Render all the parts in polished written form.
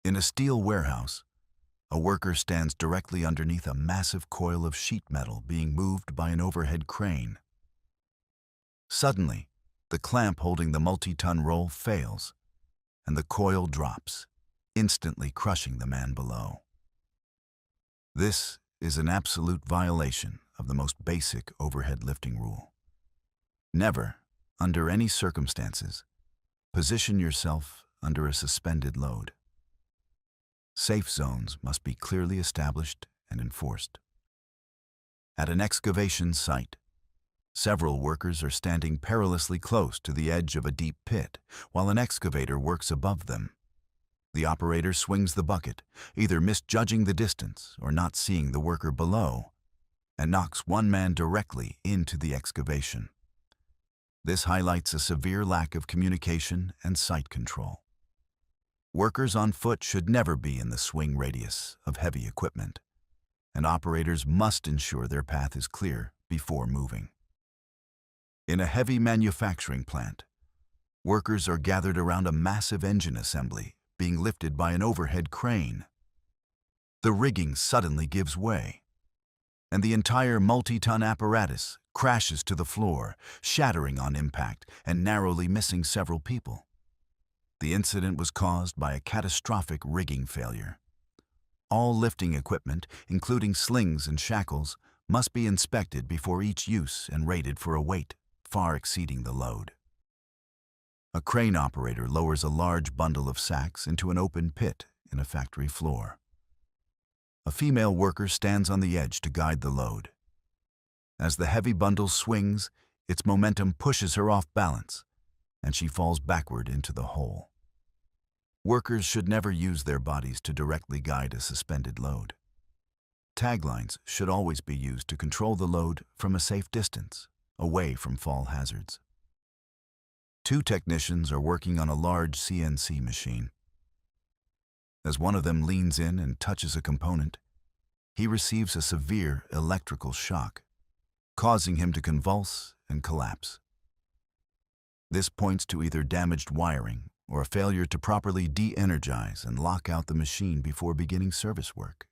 In a steel warehouse, a worker stands directly underneath a massive coil of sheet metal being moved by an overhead crane. Suddenly, the clamp holding the multi-ton roll fails, and the coil drops, instantly crushing the man below. This is an absolute violation of the most basic overhead lifting rule. Never, under any circumstances, position yourself under a suspended load. Safe zones must be clearly established and enforced. At an excavation site, several workers are standing perilously close to the edge of a deep pit, while an excavator works above them. The operator swings the bucket, either misjudging the distance or not seeing the worker below, and knocks one man directly into the excavation. This highlights a severe lack of communication and site control. Workers on foot should never be in the swing radius of heavy equipment, and operators must ensure their path is clear before moving. In a heavy manufacturing plant, workers are gathered around a massive engine assembly being lifted by an overhead crane. The rigging suddenly gives way, and the entire multi-ton apparatus crashes to the floor, shattering on impact and narrowly missing several people. The incident was caused by a catastrophic rigging failure. All lifting equipment, including slings and shackles, must be inspected before each use and rated for a weight far exceeding the load. A crane operator lowers a large bundle of sacks into an open pit in a factory floor. A female worker stands on the edge to guide the load. As the heavy bundle swings, its momentum pushes her off balance, and she falls backward into the hole. Workers should never use their bodies to directly guide a suspended load. Taglines should always be used to control the load from a safe distance, away from fall hazards. Two technicians are working on a large CNC machine. As one of them leans in and touches a component, he receives a severe electrical shock, causing him to convulse and collapse. This points to either damaged wiring or a failure to properly de-energize and lock out the machine before beginning service work.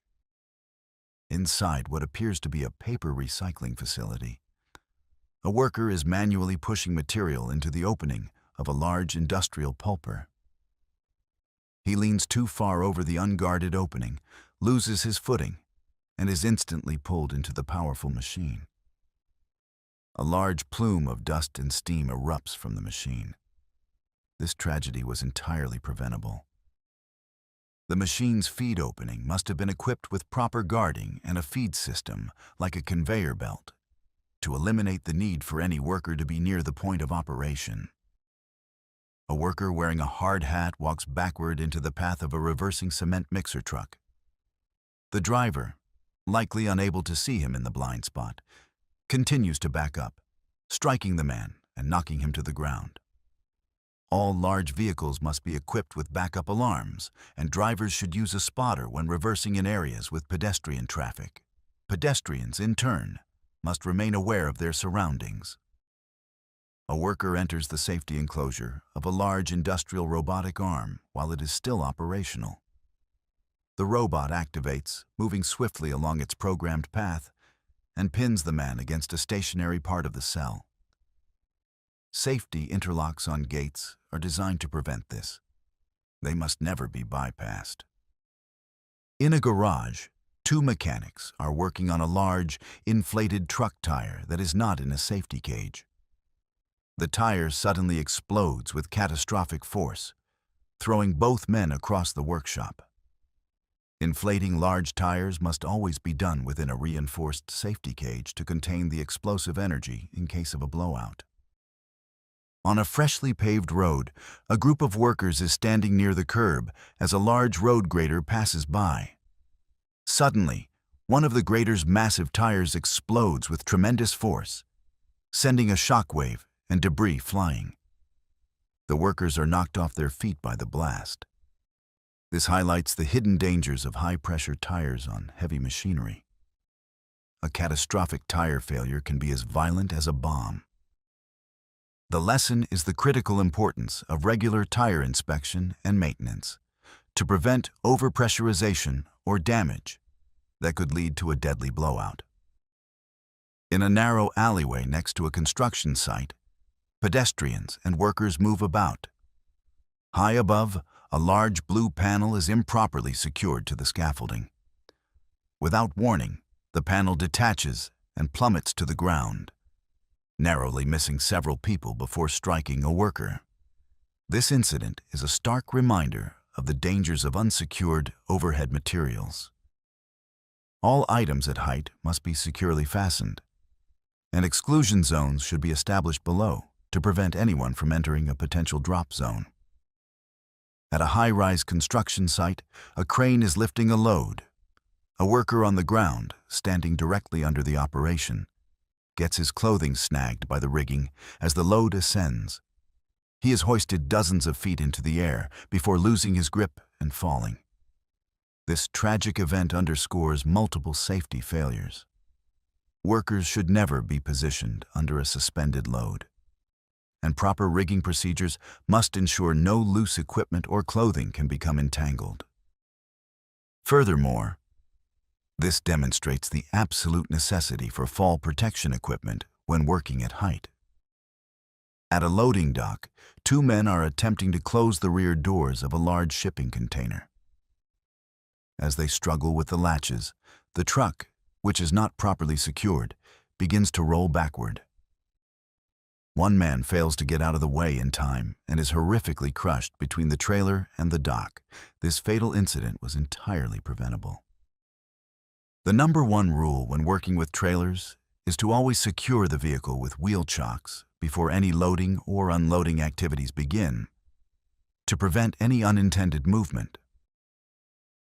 Inside what appears to be a paper recycling facility, a worker is manually pushing material into the opening of a large industrial pulper. He leans too far over the unguarded opening, loses his footing, and is instantly pulled into the powerful machine. A large plume of dust and steam erupts from the machine. This tragedy was entirely preventable. The machine's feed opening must have been equipped with proper guarding and a feed system, like a conveyor belt, to eliminate the need for any worker to be near the point of operation. A worker wearing a hard hat walks backward into the path of a reversing cement mixer truck. The driver, likely unable to see him in the blind spot, continues to back up, striking the man and knocking him to the ground. All large vehicles must be equipped with backup alarms, and drivers should use a spotter when reversing in areas with pedestrian traffic. Pedestrians, in turn, must remain aware of their surroundings. A worker enters the safety enclosure of a large industrial robotic arm while it is still operational. The robot activates, moving swiftly along its programmed path, and pins the man against a stationary part of the cell. Safety interlocks on gates are designed to prevent this. They must never be bypassed. In a garage, two mechanics are working on a large, inflated truck tire that is not in a safety cage. The tire suddenly explodes with catastrophic force, throwing both men across the workshop. Inflating large tires must always be done within a reinforced safety cage to contain the explosive energy in case of a blowout. On a freshly paved road, a group of workers is standing near the curb as a large road grader passes by. Suddenly, one of the grader's massive tires explodes with tremendous force, sending a shockwave and debris flying. The workers are knocked off their feet by the blast. This highlights the hidden dangers of high-pressure tires on heavy machinery. A catastrophic tire failure can be as violent as a bomb. The lesson is the critical importance of regular tire inspection and maintenance. to prevent overpressurization or damage that could lead to a deadly blowout. In a narrow alleyway next to a construction site, pedestrians and workers move about. High above, a large blue panel is improperly secured to the scaffolding. Without warning, the panel detaches and plummets to the ground, narrowly missing several people before striking a worker. This incident is a stark reminder of the dangers of unsecured overhead materials. All items at height must be securely fastened, and exclusion zones should be established below to prevent anyone from entering a potential drop zone. At a high-rise construction site, a crane is lifting a load. A worker on the ground, standing directly under the operation, gets his clothing snagged by the rigging as the load ascends. He is hoisted dozens of feet into the air before losing his grip and falling. This tragic event underscores multiple safety failures. Workers should never be positioned under a suspended load, and proper rigging procedures must ensure no loose equipment or clothing can become entangled. Furthermore, this demonstrates the absolute necessity for fall protection equipment when working at height. At a loading dock, two men are attempting to close the rear doors of a large shipping container. As they struggle with the latches, the truck, which is not properly secured, begins to roll backward. One man fails to get out of the way in time and is horrifically crushed between the trailer and the dock. This fatal incident was entirely preventable. The number one rule when working with trailers is to always secure the vehicle with wheel chocks before any loading or unloading activities begin, to prevent any unintended movement.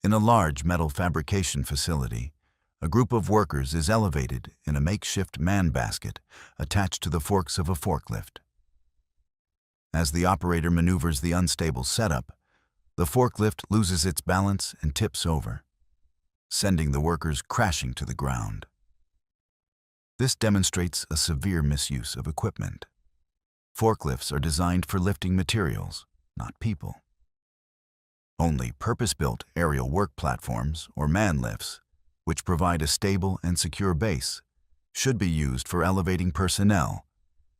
In a large metal fabrication facility, a group of workers is elevated in a makeshift man basket attached to the forks of a forklift. As the operator maneuvers the unstable setup, the forklift loses its balance and tips over, sending the workers crashing to the ground. This demonstrates a severe misuse of equipment. Forklifts are designed for lifting materials, not people. Only purpose-built aerial work platforms, or man lifts, which provide a stable and secure base, should be used for elevating personnel,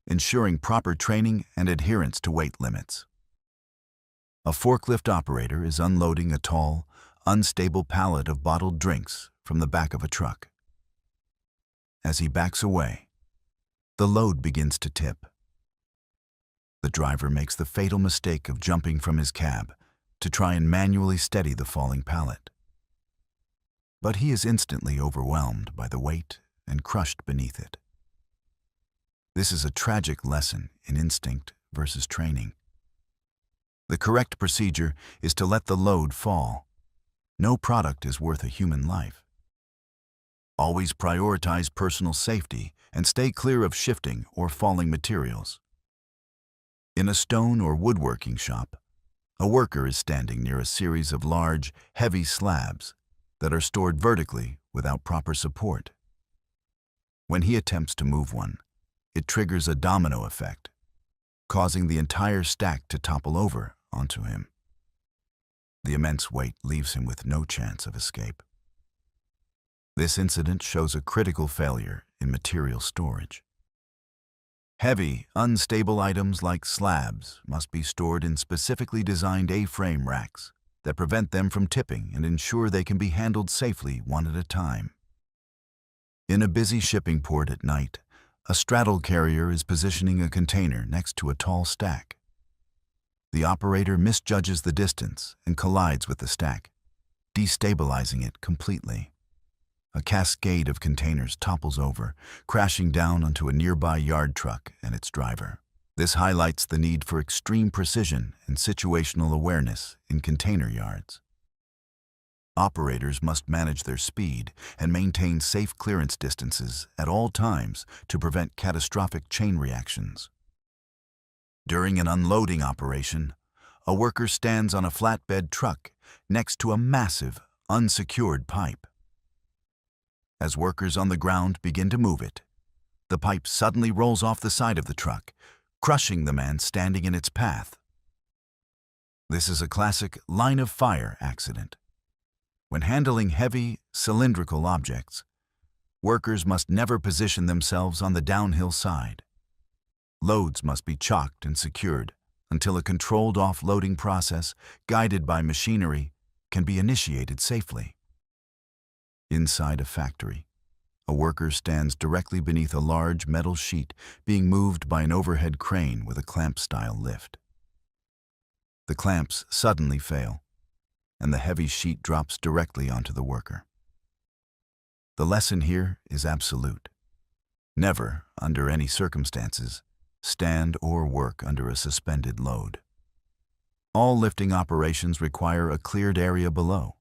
ensuring proper training and adherence to weight limits. A forklift operator is unloading a tall, unstable pallet of bottled drinks from the back of a truck. As he backs away, the load begins to tip. The driver makes the fatal mistake of jumping from his cab to try and manually steady the falling pallet. But he is instantly overwhelmed by the weight and crushed beneath it. This is a tragic lesson in instinct versus training. The correct procedure is to let the load fall. No product is worth a human life. Always prioritize personal safety and stay clear of shifting or falling materials. In a stone or woodworking shop, a worker is standing near a series of large, heavy slabs that are stored vertically without proper support. When he attempts to move one, it triggers a domino effect, causing the entire stack to topple over onto him. The immense weight leaves him with no chance of escape. This incident shows a critical failure in material storage. Heavy, unstable items like slabs must be stored in specifically designed A-frame racks that prevent them from tipping and ensure they can be handled safely one at a time. In a busy shipping port at night, a straddle carrier is positioning a container next to a tall stack. The operator misjudges the distance and collides with the stack, destabilizing it completely. A cascade of containers topples over, crashing down onto a nearby yard truck and its driver. This highlights the need for extreme precision and situational awareness in container yards. Operators must manage their speed and maintain safe clearance distances at all times to prevent catastrophic chain reactions. During an unloading operation, a worker stands on a flatbed truck next to a massive, unsecured pipe. As workers on the ground begin to move it, the pipe suddenly rolls off the side of the truck, crushing the man standing in its path. This is a classic line-of-fire accident. When handling heavy, cylindrical objects, workers must never position themselves on the downhill side. Loads must be chocked and secured until a controlled offloading process, guided by machinery, can be initiated safely. Inside a factory, a worker stands directly beneath a large metal sheet being moved by an overhead crane with a clamp-style lift. The clamps suddenly fail, and the heavy sheet drops directly onto the worker. The lesson here is absolute. Never, under any circumstances, stand or work under a suspended load. All lifting operations require a cleared area below,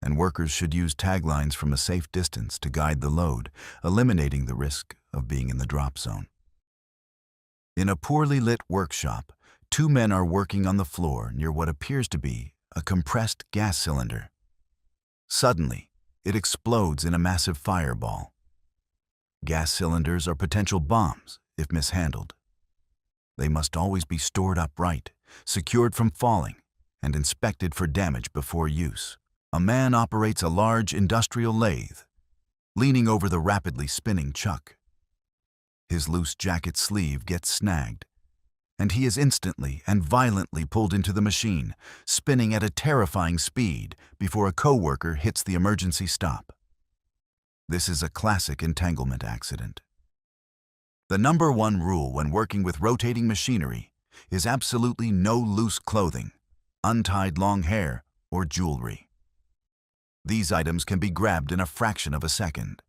and workers should use taglines from a safe distance to guide the load, eliminating the risk of being in the drop zone. In a poorly lit workshop, two men are working on the floor near what appears to be a compressed gas cylinder. Suddenly, it explodes in a massive fireball. Gas cylinders are potential bombs if mishandled. They must always be stored upright, secured from falling, and inspected for damage before use. A man operates a large industrial lathe, leaning over the rapidly spinning chuck. His loose jacket sleeve gets snagged, and he is instantly and violently pulled into the machine, spinning at a terrifying speed before a coworker hits the emergency stop. This is a classic entanglement accident. The number one rule when working with rotating machinery is absolutely no loose clothing, untied long hair, or jewelry. These items can be grabbed in a fraction of a second.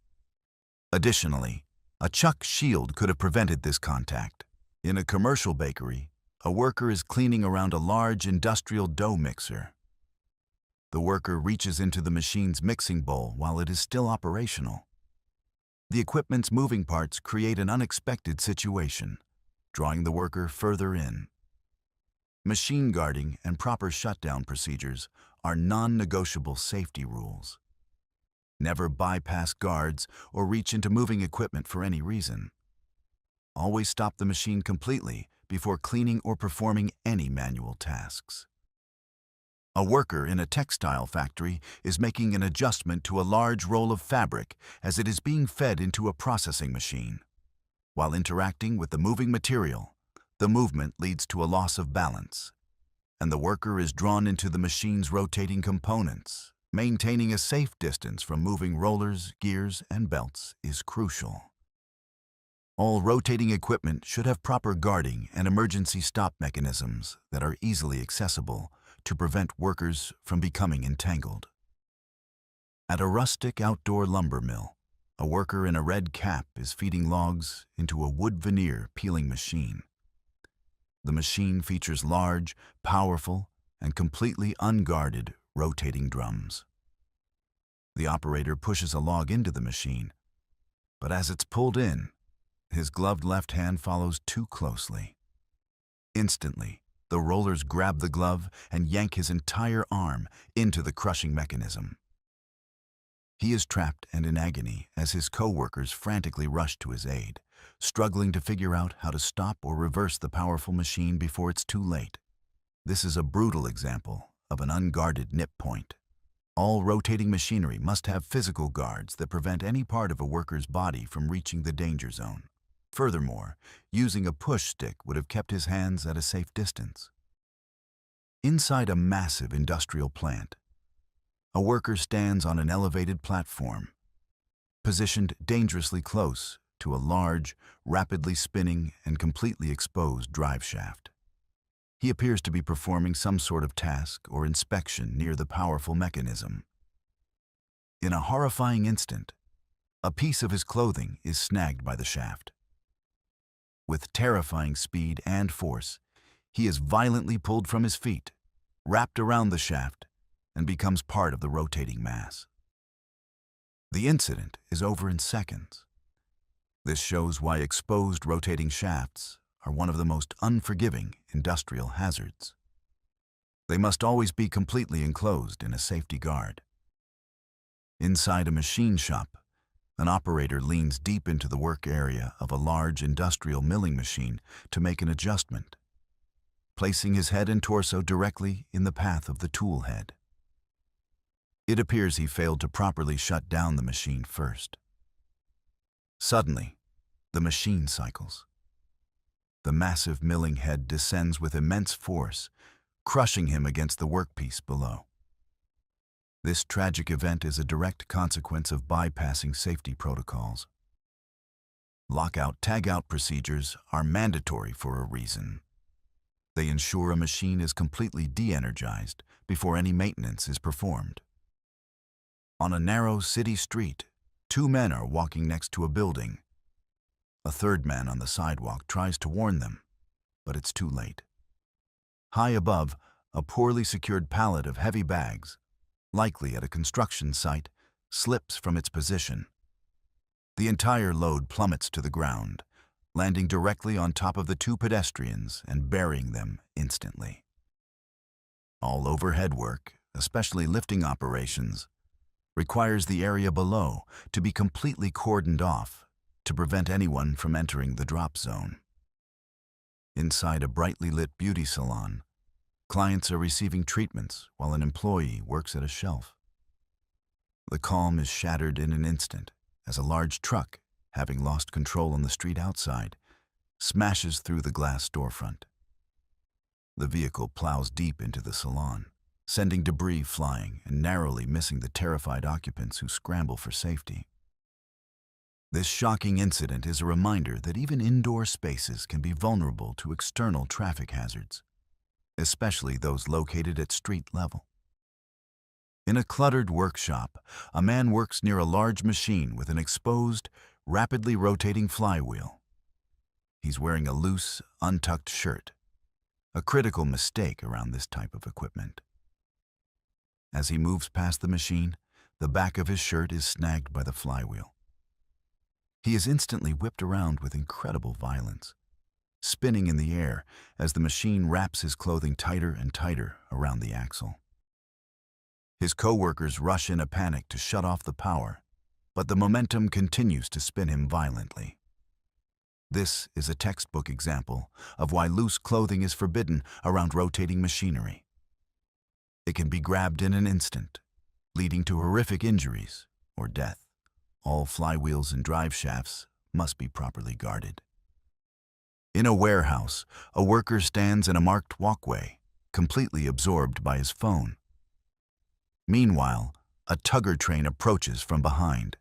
Additionally, a chuck shield could have prevented this contact. In a commercial bakery, a worker is cleaning around a large industrial dough mixer. The worker reaches into the machine's mixing bowl while it is still operational. The equipment's moving parts create an unexpected situation, drawing the worker further in. Machine guarding and proper shutdown procedures are non-negotiable safety rules. Never bypass guards or reach into moving equipment for any reason. Always stop the machine completely before cleaning or performing any manual tasks. A worker in a textile factory is making an adjustment to a large roll of fabric as it is being fed into a processing machine. While interacting with the moving material, the movement leads to a loss of balance, and the worker is drawn into the machine's rotating components. Maintaining a safe distance from moving rollers, gears, and belts is crucial. All rotating equipment should have proper guarding and emergency stop mechanisms that are easily accessible to prevent workers from becoming entangled. At a rustic outdoor lumber mill, a worker in a red cap is feeding logs into a wood veneer peeling machine. The machine features large, powerful, and completely unguarded rotating drums. The operator pushes a log into the machine, but as it's pulled in, his gloved left hand follows too closely. Instantly, the rollers grab the glove and yank his entire arm into the crushing mechanism. He is trapped and in agony as his co-workers frantically rush to his aid, struggling to figure out how to stop or reverse the powerful machine before it's too late. This is a brutal example of an unguarded nip point. All rotating machinery must have physical guards that prevent any part of a worker's body from reaching the danger zone. Furthermore, using a push stick would have kept his hands at a safe distance. Inside a massive industrial plant, a worker stands on an elevated platform, positioned dangerously close to a large, rapidly spinning and completely exposed drive shaft. He appears to be performing some sort of task or inspection near the powerful mechanism. In a horrifying instant, a piece of his clothing is snagged by the shaft. With terrifying speed and force, he is violently pulled from his feet, wrapped around the shaft, and becomes part of the rotating mass. The incident is over in seconds. This shows why exposed rotating shafts are one of the most unforgiving industrial hazards. They must always be completely enclosed in a safety guard. Inside a machine shop, an operator leans deep into the work area of a large industrial milling machine to make an adjustment. placing his head and torso directly in the path of the tool head. It appears he failed to properly shut down the machine first. Suddenly, the machine cycles. The massive milling head descends with immense force, crushing him against the workpiece below. This tragic event is a direct consequence of bypassing safety protocols. Lockout-tagout procedures are mandatory for a reason. They ensure a machine is completely de-energized before any maintenance is performed. On a narrow city street, two men are walking next to a building. A third man on the sidewalk tries to warn them, but it's too late. High above, a poorly secured pallet of heavy bags, likely at a construction site, slips from its position. The entire load plummets to the ground, landing directly on top of the two pedestrians and burying them instantly. All overhead work, especially lifting operations, requires the area below to be completely cordoned off to prevent anyone from entering the drop zone. Inside a brightly lit beauty salon, clients are receiving treatments while an employee works at a shelf. The calm is shattered in an instant as a large truck, having lost control on the street outside, smashes through the glass storefront. The vehicle plows deep into the salon, sending debris flying and narrowly missing the terrified occupants who scramble for safety. This shocking incident is a reminder that even indoor spaces can be vulnerable to external traffic hazards, especially those located at street level. In a cluttered workshop, a man works near a large machine with an exposed, rapidly rotating flywheel. He's wearing a loose, untucked shirt, a critical mistake around this type of equipment. As he moves past the machine, the back of his shirt is snagged by the flywheel. He is instantly whipped around with incredible violence, spinning in the air as the machine wraps his clothing tighter and tighter around the axle. His co-workers rush in a panic to shut off the power, but the momentum continues to spin him violently. This is a textbook example of why loose clothing is forbidden around rotating machinery. It can be grabbed in an instant, leading to horrific injuries or death. All flywheels and drive shafts must be properly guarded. In a warehouse, a worker stands in a marked walkway, completely absorbed by his phone. Meanwhile, a tugger train approaches from behind.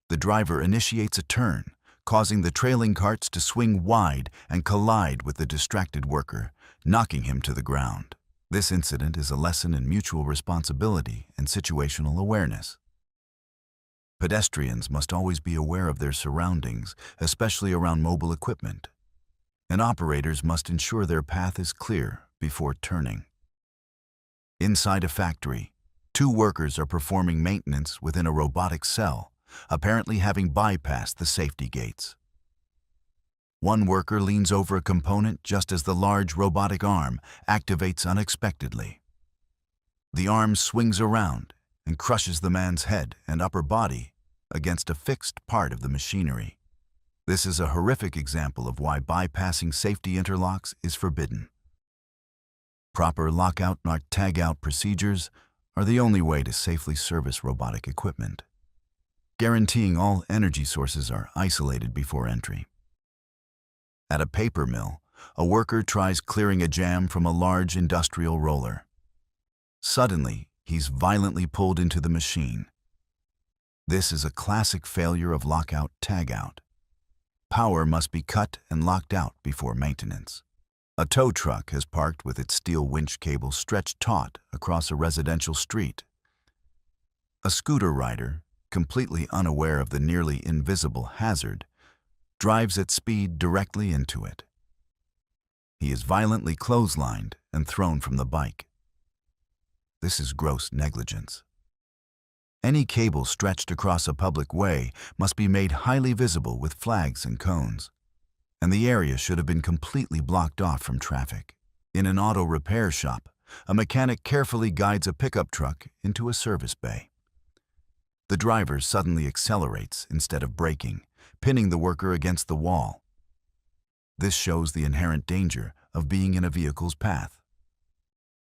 The driver initiates a turn, causing the trailing carts to swing wide and collide with the distracted worker, knocking him to the ground. This incident is a lesson in mutual responsibility and situational awareness. Pedestrians must always be aware of their surroundings, especially around mobile equipment, and operators must ensure their path is clear before turning. Inside a factory, two workers are performing maintenance within a robotic cell, apparently having bypassed the safety gates. One worker leans over a component just as the large robotic arm activates unexpectedly. The arm swings around and crushes the man's head and upper body against a fixed part of the machinery. This is a horrific example of why bypassing safety interlocks is forbidden. Proper lockout-tagout procedures are the only way to safely service robotic equipment, guaranteeing all energy sources are isolated before entry. At a paper mill, a worker tries clearing a jam from a large industrial roller. Suddenly, he's violently pulled into the machine. This is a classic failure of lockout-tagout. Power must be cut and locked out before maintenance. A tow truck has parked with its steel winch cable stretched taut across a residential street. A scooter rider, completely unaware of the nearly invisible hazard, drives at speed directly into it. He is violently clotheslined and thrown from the bike. This is gross negligence. Any cable stretched across a public way must be made highly visible with flags and cones, and the area should have been completely blocked off from traffic. In an auto repair shop, a mechanic carefully guides a pickup truck into a service bay. The driver suddenly accelerates instead of braking, pinning the worker against the wall. This shows the inherent danger of being in a vehicle's path.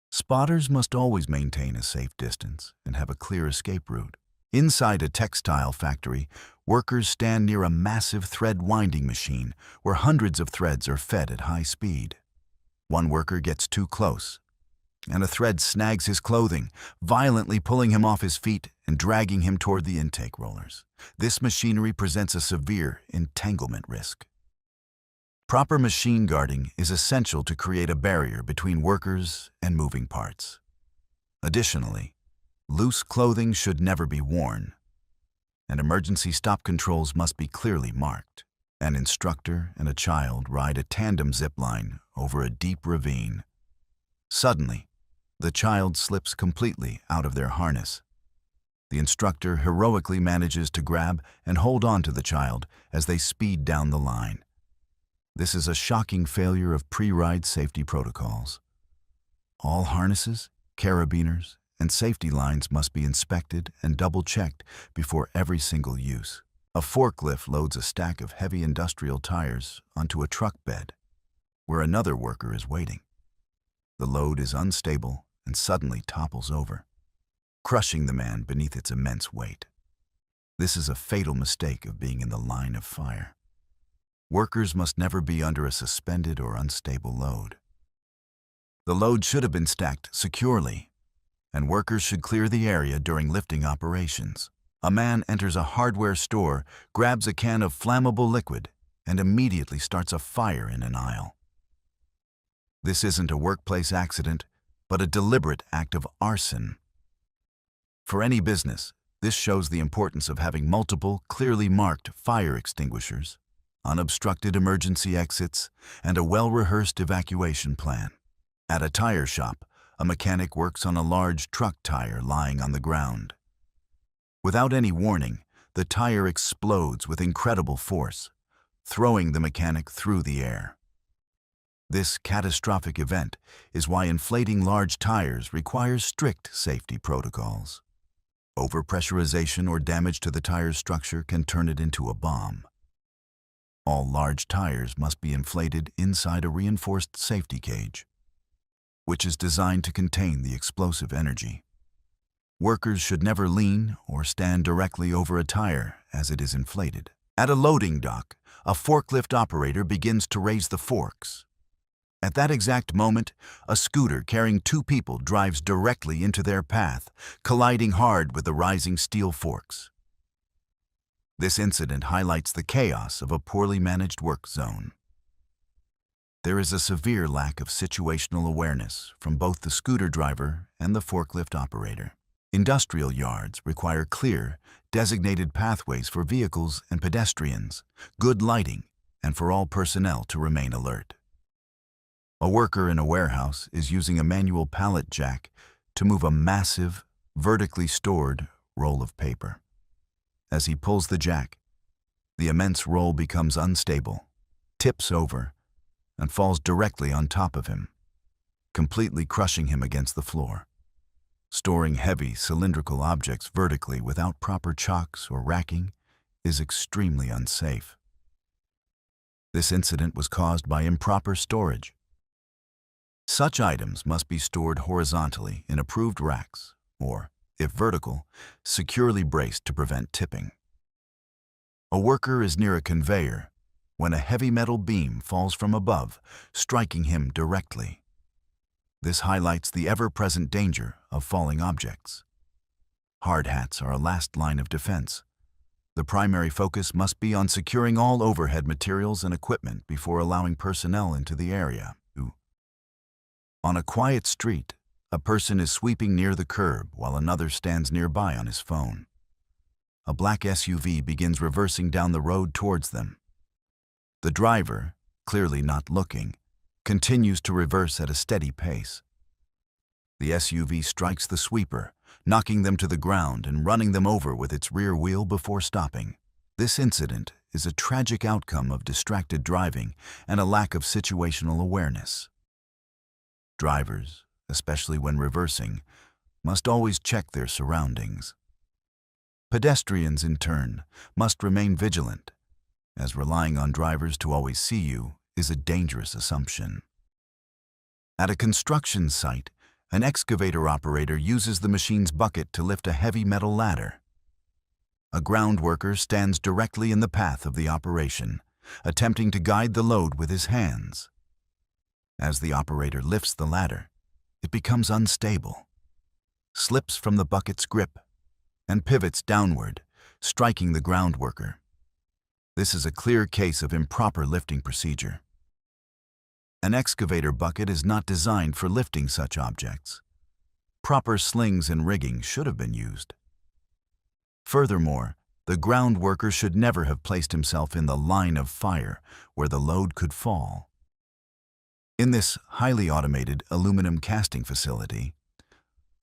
Spotters must always maintain a safe distance and have a clear escape route. Inside a textile factory, workers stand near a massive thread winding machine where hundreds of threads are fed at high speed. One worker gets too close, and a thread snags his clothing, violently pulling him off his feet and dragging him toward the intake rollers. This machinery presents a severe entanglement risk. Proper machine guarding is essential to create a barrier between workers and moving parts. Additionally, loose clothing should never be worn, and emergency stop controls must be clearly marked. An instructor and a child ride a tandem zip line over a deep ravine. Suddenly, the child slips completely out of their harness. The instructor heroically manages to grab and hold on to the child as they speed down the line. This is a shocking failure of pre-ride safety protocols. All harnesses, carabiners, and safety lines must be inspected and double-checked before every single use. A forklift loads a stack of heavy industrial tires onto a truck bed, where another worker is waiting. The load is unstable and suddenly topples over, crushing the man beneath its immense weight. This is a fatal mistake of being in the line of fire. Workers must never be under a suspended or unstable load. The load should have been stacked securely, and workers should clear the area during lifting operations. A man enters a hardware store, grabs a can of flammable liquid, and immediately starts a fire in an aisle. This isn't a workplace accident, but a deliberate act of arson. For any business, this shows the importance of having multiple, clearly marked fire extinguishers, unobstructed emergency exits, and a well-rehearsed evacuation plan. At a tire shop, a mechanic works on a large truck tire lying on the ground. Without any warning, the tire explodes with incredible force, throwing the mechanic through the air. This catastrophic event is why inflating large tires requires strict safety protocols. Overpressurization or damage to the tire's structure can turn it into a bomb. All large tires must be inflated inside a reinforced safety cage, which is designed to contain the explosive energy. Workers should never lean or stand directly over a tire as it is inflated. At a loading dock, a forklift operator begins to raise the forks. At that exact moment, a scooter carrying two people drives directly into their path, colliding hard with the rising steel forks. This incident highlights the chaos of a poorly managed work zone. There is a severe lack of situational awareness from both the scooter driver and the forklift operator. Industrial yards require clear, designated pathways for vehicles and pedestrians, good lighting, and for all personnel to remain alert. A worker in a warehouse is using a manual pallet jack to move a massive, vertically stored roll of paper. As he pulls the jack, the immense roll becomes unstable, tips over, and falls directly on top of him, completely crushing him against the floor. Storing heavy, cylindrical objects vertically without proper chocks or racking is extremely unsafe. This incident was caused by improper storage. Such items must be stored horizontally in approved racks, or, if vertical, securely braced to prevent tipping. A worker is near a conveyor when a heavy metal beam falls from above, striking him directly. This highlights the ever-present danger of falling objects. Hard hats are a last line of defense. The primary focus must be on securing all overhead materials and equipment before allowing personnel into the area. On a quiet street, a person is sweeping near the curb while another stands nearby on his phone. A black SUV begins reversing down the road towards them. The driver, clearly not looking, continues to reverse at a steady pace. The SUV strikes the sweeper, knocking them to the ground and running them over with its rear wheel before stopping. This incident is a tragic outcome of distracted driving and a lack of situational awareness. Drivers, especially when reversing, must always check their surroundings. Pedestrians, in turn, must remain vigilant, as relying on drivers to always see you is a dangerous assumption. At a construction site, an excavator operator uses the machine's bucket to lift a heavy metal ladder. A ground worker stands directly in the path of the operation, attempting to guide the load with his hands. As the operator lifts the ladder, it becomes unstable, slips from the bucket's grip, and pivots downward, striking the ground worker. This is a clear case of improper lifting procedure. An excavator bucket is not designed for lifting such objects. Proper slings and rigging should have been used. Furthermore, the ground worker should never have placed himself in the line of fire where the load could fall. In this highly automated aluminum casting facility,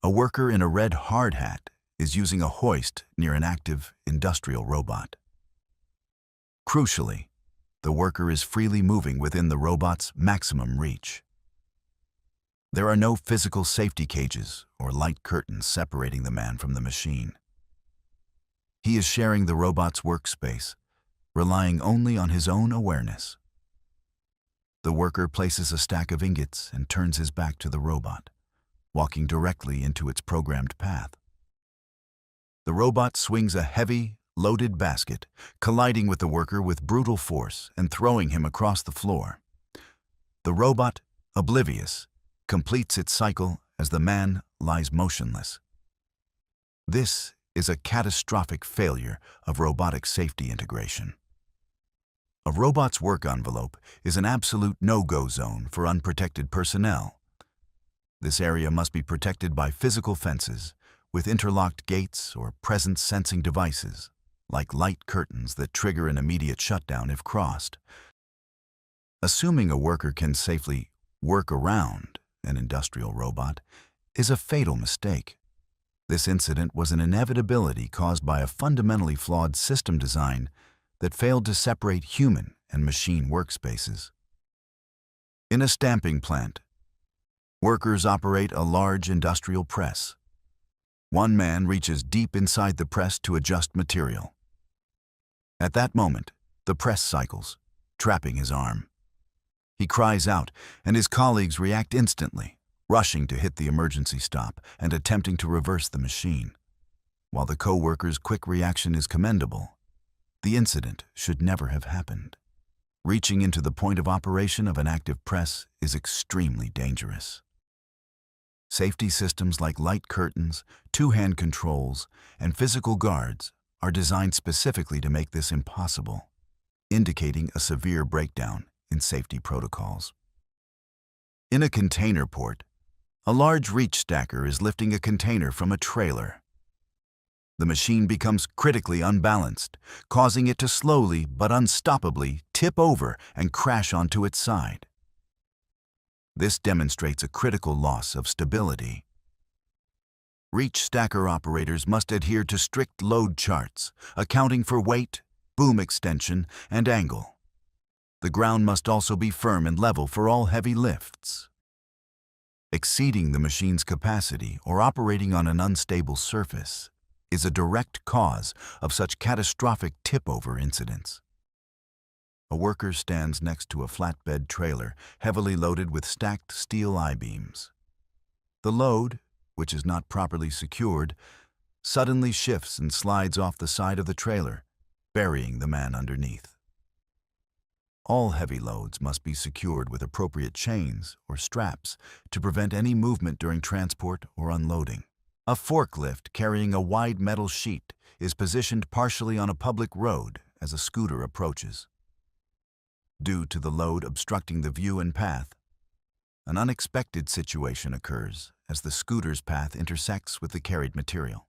a worker in a red hard hat is using a hoist near an active industrial robot. Crucially, the worker is freely moving within the robot's maximum reach. There are no physical safety cages or light curtains separating the man from the machine. He is sharing the robot's workspace, relying only on his own awareness. The worker places a stack of ingots and turns his back to the robot, walking directly into its programmed path. The robot swings a heavy, loaded basket, colliding with the worker with brutal force and throwing him across the floor. The robot, oblivious, completes its cycle as the man lies motionless. This is a catastrophic failure of robotic safety integration. A robot's work envelope is an absolute no-go zone for unprotected personnel. This area must be protected by physical fences with interlocked gates or presence-sensing devices, like light curtains that trigger an immediate shutdown if crossed. Assuming a worker can safely work around an industrial robot is a fatal mistake. This incident was an inevitability caused by a fundamentally flawed system design that failed to separate human and machine workspaces. In a stamping plant, workers operate a large industrial press. One man reaches deep inside the press to adjust material. At that moment, the press cycles, trapping his arm. He cries out, and his colleagues react instantly, rushing to hit the emergency stop and attempting to reverse the machine. While the co-worker's quick reaction is commendable, the incident should never have happened. Reaching into the point of operation of an active press is extremely dangerous. Safety systems like light curtains, two-hand controls, and physical guards are designed specifically to make this impossible, indicating a severe breakdown in safety protocols. In a container port, a large reach stacker is lifting a container from a trailer. The machine becomes critically unbalanced, causing it to slowly but unstoppably tip over and crash onto its side. This demonstrates a critical loss of stability. Reach stacker operators must adhere to strict load charts, accounting for weight, boom extension, and angle. The ground must also be firm and level for all heavy lifts. Exceeding the machine's capacity or operating on an unstable surface is a direct cause of such catastrophic tip-over incidents. A worker stands next to a flatbed trailer heavily loaded with stacked steel I-beams. The load, which is not properly secured, suddenly shifts and slides off the side of the trailer, burying the man underneath. All heavy loads must be secured with appropriate chains or straps to prevent any movement during transport or unloading. A forklift carrying a wide metal sheet is positioned partially on a public road as a scooter approaches. Due to the load obstructing the view and path, an unexpected situation occurs as the scooter's path intersects with the carried material.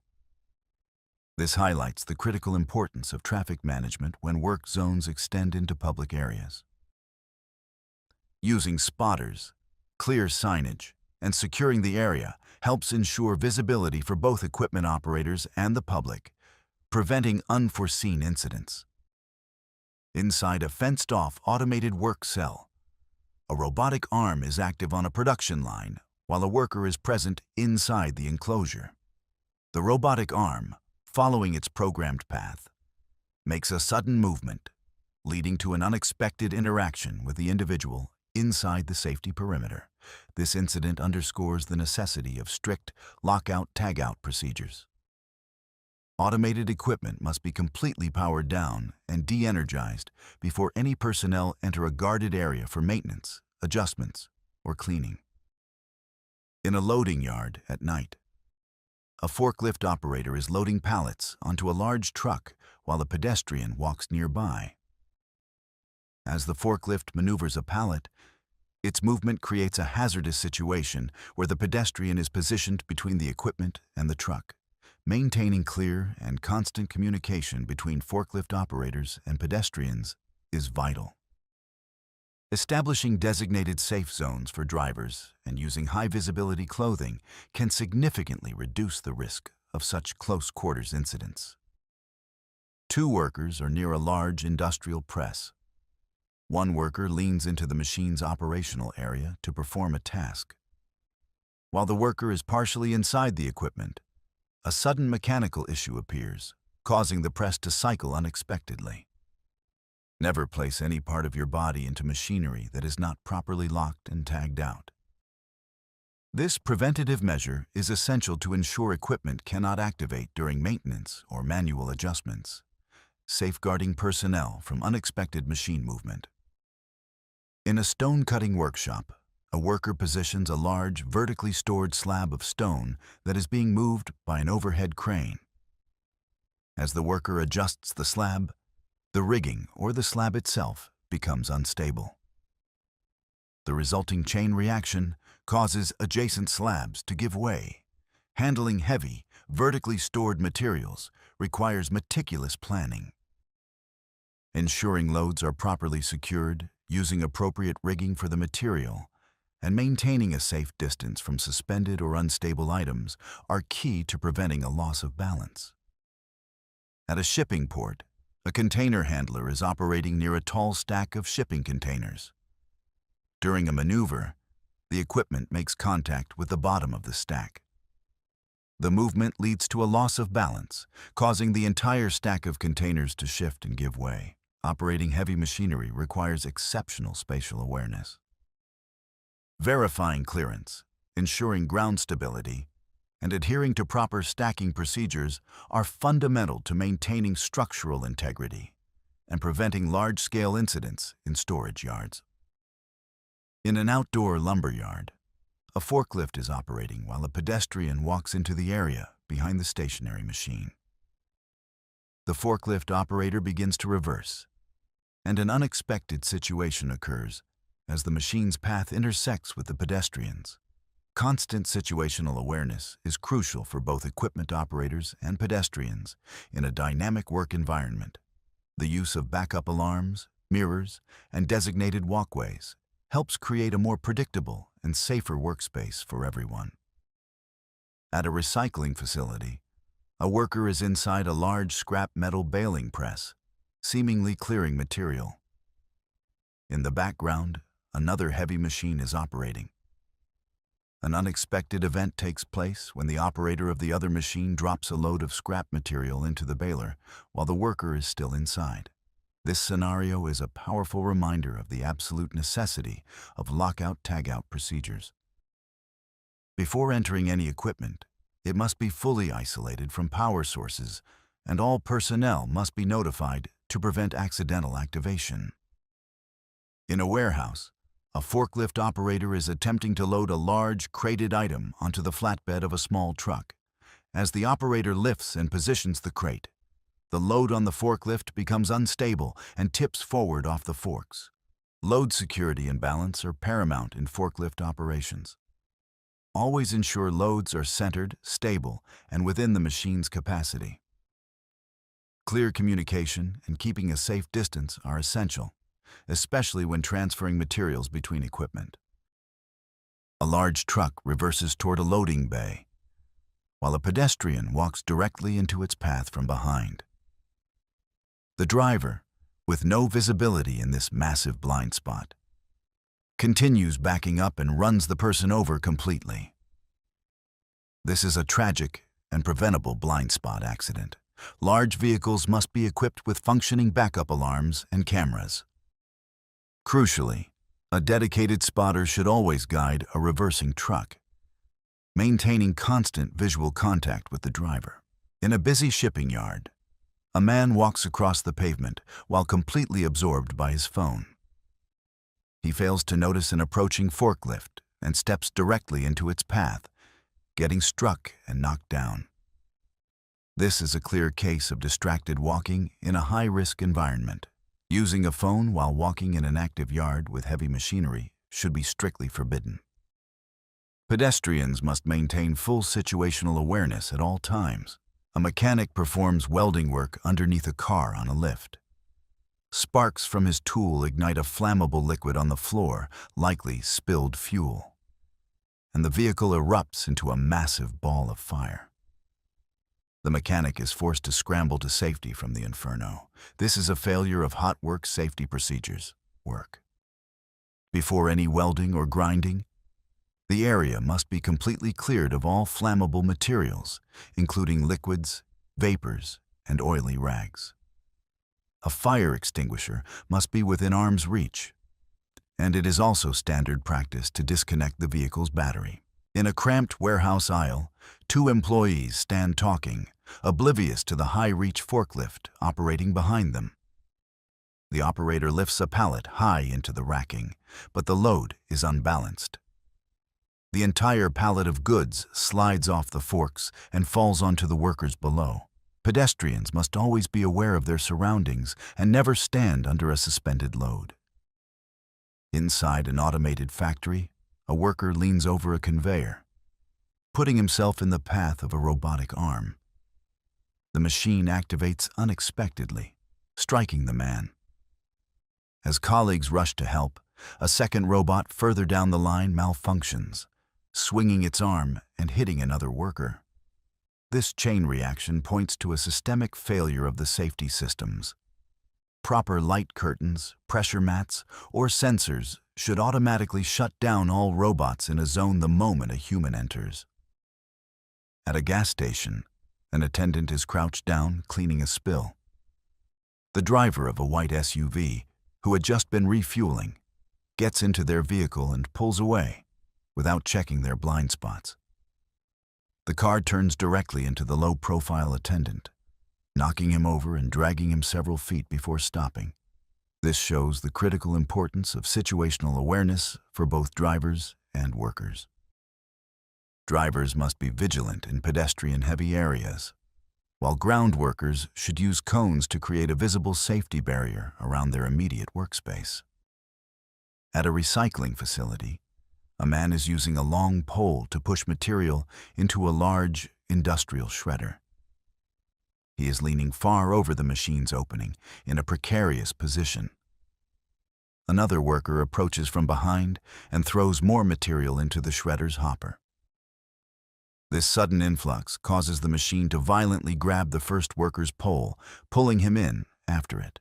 This highlights the critical importance of traffic management when work zones extend into public areas. Using spotters, clear signage, and securing the area helps ensure visibility for both equipment operators and the public, preventing unforeseen incidents. Inside a fenced-off automated work cell, a robotic arm is active on a production line while a worker is present inside the enclosure. The robotic arm, following its programmed path, makes a sudden movement, leading to an unexpected interaction with the individual inside the safety perimeter. This incident underscores the necessity of strict lockout-tagout procedures. Automated equipment must be completely powered down and de-energized before any personnel enter a guarded area for maintenance, adjustments, or cleaning. In a loading yard at night, a forklift operator is loading pallets onto a large truck while a pedestrian walks nearby. As the forklift maneuvers a pallet, its movement creates a hazardous situation where the pedestrian is positioned between the equipment and the truck. Maintaining clear and constant communication between forklift operators and pedestrians is vital. Establishing designated safe zones for drivers and using high-visibility clothing can significantly reduce the risk of such close-quarters incidents. Two workers are near a large industrial press. One worker leans into the machine's operational area to perform a task. While the worker is partially inside the equipment, a sudden mechanical issue appears, causing the press to cycle unexpectedly. Never place any part of your body into machinery that is not properly locked and tagged out. This preventative measure is essential to ensure equipment cannot activate during maintenance or manual adjustments, safeguarding personnel from unexpected machine movement. In a stone-cutting workshop, a worker positions a large, vertically stored slab of stone that is being moved by an overhead crane. As the worker adjusts the slab, the rigging or the slab itself becomes unstable. The resulting chain reaction causes adjacent slabs to give way. Handling heavy, vertically stored materials requires meticulous planning. Ensuring loads are properly secured, using appropriate rigging for the material, and maintaining a safe distance from suspended or unstable items are key to preventing a loss of balance. At a shipping port, a container handler is operating near a tall stack of shipping containers. During a maneuver, the equipment makes contact with the bottom of the stack. The movement leads to a loss of balance, causing the entire stack of containers to shift and give way. Operating heavy machinery requires exceptional spatial awareness. Verifying clearance, ensuring ground stability, and adhering to proper stacking procedures are fundamental to maintaining structural integrity and preventing large-scale incidents in storage yards. In an outdoor lumber yard, a forklift is operating while a pedestrian walks into the area behind the stationary machine. The forklift operator begins to reverse, and an unexpected situation occurs as the machine's path intersects with the pedestrians. Constant situational awareness is crucial for both equipment operators and pedestrians in a dynamic work environment. The use of backup alarms, mirrors, and designated walkways helps create a more predictable and safer workspace for everyone. At a recycling facility, a worker is inside a large scrap metal baling press, seemingly clearing material. In the background, another heavy machine is operating. An unexpected event takes place when the operator of the other machine drops a load of scrap material into the baler while the worker is still inside. This scenario is a powerful reminder of the absolute necessity of lockout-tagout procedures. Before entering any equipment, it must be fully isolated from power sources, and all personnel must be notified to prevent accidental activation. In a warehouse, a forklift operator is attempting to load a large, crated item onto the flatbed of a small truck. As the operator lifts and positions the crate, the load on the forklift becomes unstable and tips forward off the forks. Load security and balance are paramount in forklift operations. Always ensure loads are centered, stable, and within the machine's capacity. Clear communication and keeping a safe distance are essential, especially when transferring materials between equipment. A large truck reverses toward a loading bay, while a pedestrian walks directly into its path from behind. The driver, with no visibility in this massive blind spot, continues backing up and runs the person over completely. This is a tragic and preventable blind spot accident. Large vehicles must be equipped with functioning backup alarms and cameras. Crucially, A dedicated spotter should always guide a reversing truck, maintaining constant visual contact with the driver. In a busy shipping yard, a man walks across the pavement while completely absorbed by his phone. He fails to notice an approaching forklift and steps directly into its path, getting struck and knocked down. This is a clear case of distracted walking in a high-risk environment. Using a phone while walking in an active yard with heavy machinery should be strictly forbidden. Pedestrians must maintain full situational awareness at all times. A mechanic performs welding work underneath a car on a lift. Sparks from his tool ignite a flammable liquid on the floor, likely spilled fuel, and the vehicle erupts into a massive ball of fire. The mechanic is forced to scramble to safety from the inferno. This is a failure of hot work safety procedures. Before any welding or grinding, the area must be completely cleared of all flammable materials, including liquids, vapors, and oily rags. A fire extinguisher must be within arm's reach, and it is also standard practice to disconnect the vehicle's battery. In a cramped warehouse aisle, 2 employees stand talking, oblivious to the high-reach forklift operating behind them. The operator lifts a pallet high into the racking, but the load is unbalanced. The entire pallet of goods slides off the forks and falls onto the workers below. Pedestrians must always be aware of their surroundings and never stand under a suspended load. Inside an automated factory, a worker leans over a conveyor, putting himself in the path of a robotic arm. The machine activates unexpectedly, striking the man. As colleagues rush to help, a second robot further down the line malfunctions, swinging its arm and hitting another worker. This chain reaction points to a systemic failure of the safety systems. Proper light curtains, pressure mats, or sensors should automatically shut down all robots in a zone the moment a human enters. At a gas station, an attendant is crouched down, cleaning a spill. The driver of a white SUV, who had just been refueling, gets into their vehicle and pulls away, without checking their blind spots. The car turns directly into the low-profile attendant, knocking him over and dragging him several feet before stopping. This shows the critical importance of situational awareness for both drivers and workers. Drivers must be vigilant in pedestrian-heavy areas, while ground workers should use cones to create a visible safety barrier around their immediate workspace. At a recycling facility, a man is using a long pole to push material into a large industrial shredder. He is leaning far over the machine's opening in a precarious position. Another worker approaches from behind and throws more material into the shredder's hopper. This sudden influx causes the machine to violently grab the first worker's pole, pulling him in after it.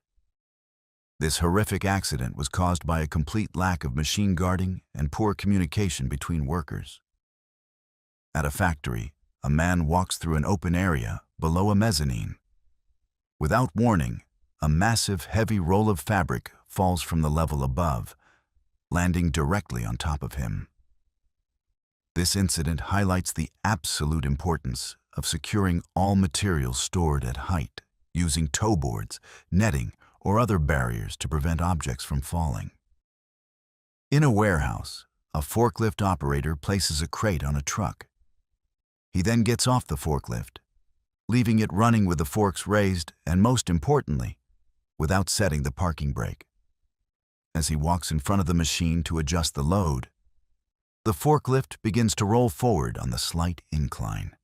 This horrific accident was caused by a complete lack of machine guarding and poor communication between workers. At a factory, a man walks through an open area below a mezzanine. Without warning, a massive, heavy roll of fabric falls from the level above, landing directly on top of him. This incident highlights the absolute importance of securing all materials stored at height, using tow boards, netting, or other barriers to prevent objects from falling. In a warehouse, a forklift operator places a crate on a truck. He then gets off the forklift, leaving it running with the forks raised and, most importantly, without setting the parking brake. As he walks in front of the machine to adjust the load, the forklift begins to roll forward on the slight incline.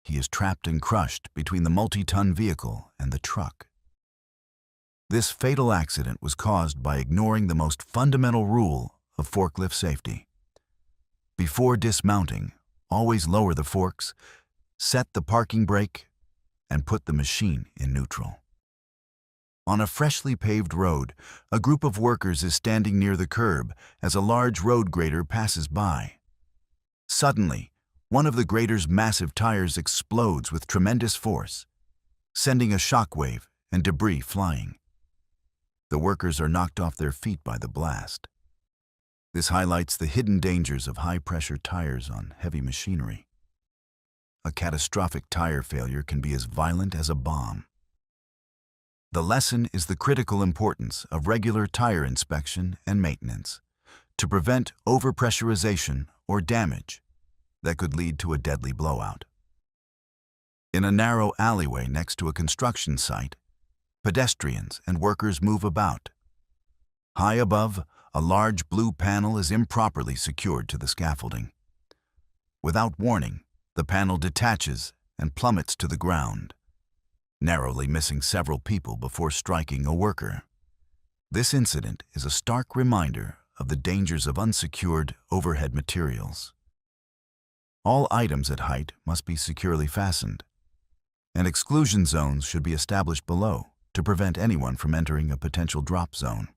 He is trapped and crushed between the multi-ton vehicle and the truck. This fatal accident was caused by ignoring the most fundamental rule of forklift safety. Before dismounting, always lower the forks, set the parking brake, and put the machine in neutral. On a freshly paved road, a group of workers is standing near the curb as a large road grader passes by. Suddenly, one of the grader's massive tires explodes with tremendous force, sending a shockwave and debris flying. The workers are knocked off their feet by the blast. This highlights the hidden dangers of high-pressure tires on heavy machinery. A catastrophic tire failure can be as violent as a bomb. The lesson is the critical importance of regular tire inspection and maintenance to prevent overpressurization or damage that could lead to a deadly blowout. In a narrow alleyway next to a construction site, pedestrians and workers move about. High above, a large blue panel is improperly secured to the scaffolding. Without warning, the panel detaches and plummets to the ground, narrowly missing several people before striking a worker. This incident is a stark reminder of the dangers of unsecured overhead materials. All items at height must be securely fastened, and exclusion zones should be established below to prevent anyone from entering a potential drop zone.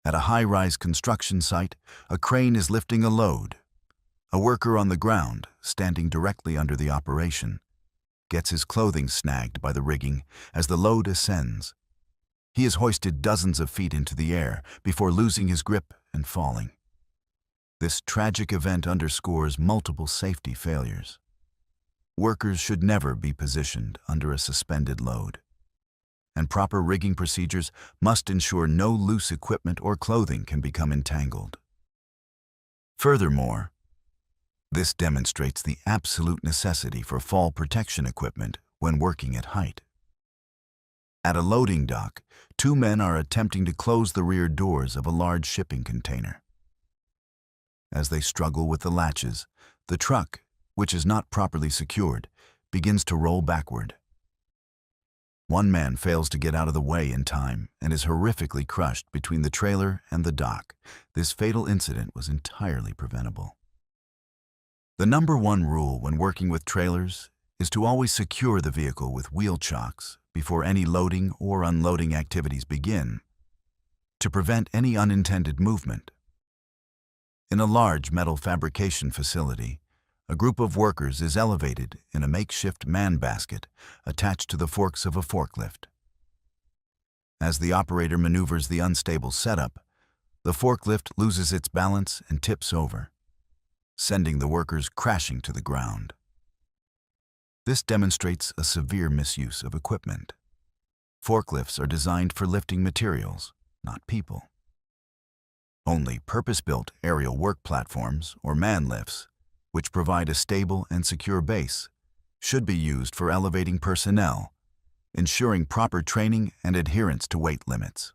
At a high-rise construction site, a crane is lifting a load. A worker on the ground, standing directly under the operation, gets his clothing snagged by the rigging as the load ascends. He is hoisted dozens of feet into the air before losing his grip and falling. This tragic event underscores multiple safety failures. Workers should never be positioned under a suspended load, and proper rigging procedures must ensure no loose equipment or clothing can become entangled. Furthermore, this demonstrates the absolute necessity for fall protection equipment when working at height. At a loading dock, two men are attempting to close the rear doors of a large shipping container. As they struggle with the latches, the truck, which is not properly secured, begins to roll backward. One man fails to get out of the way in time and is horrifically crushed between the trailer and the dock. This fatal incident was entirely preventable. The number one rule when working with trailers is to always secure the vehicle with wheel chocks before any loading or unloading activities begin, to prevent any unintended movement. In a large metal fabrication facility, a group of workers is elevated in a makeshift man basket attached to the forks of a forklift. As the operator maneuvers the unstable setup, the forklift loses its balance and tips over, sending the workers crashing to the ground. This demonstrates a severe misuse of equipment. Forklifts are designed for lifting materials, not people. Only purpose-built aerial work platforms, or man lifts, which provide a stable and secure base, should be used for elevating personnel, ensuring proper training and adherence to weight limits.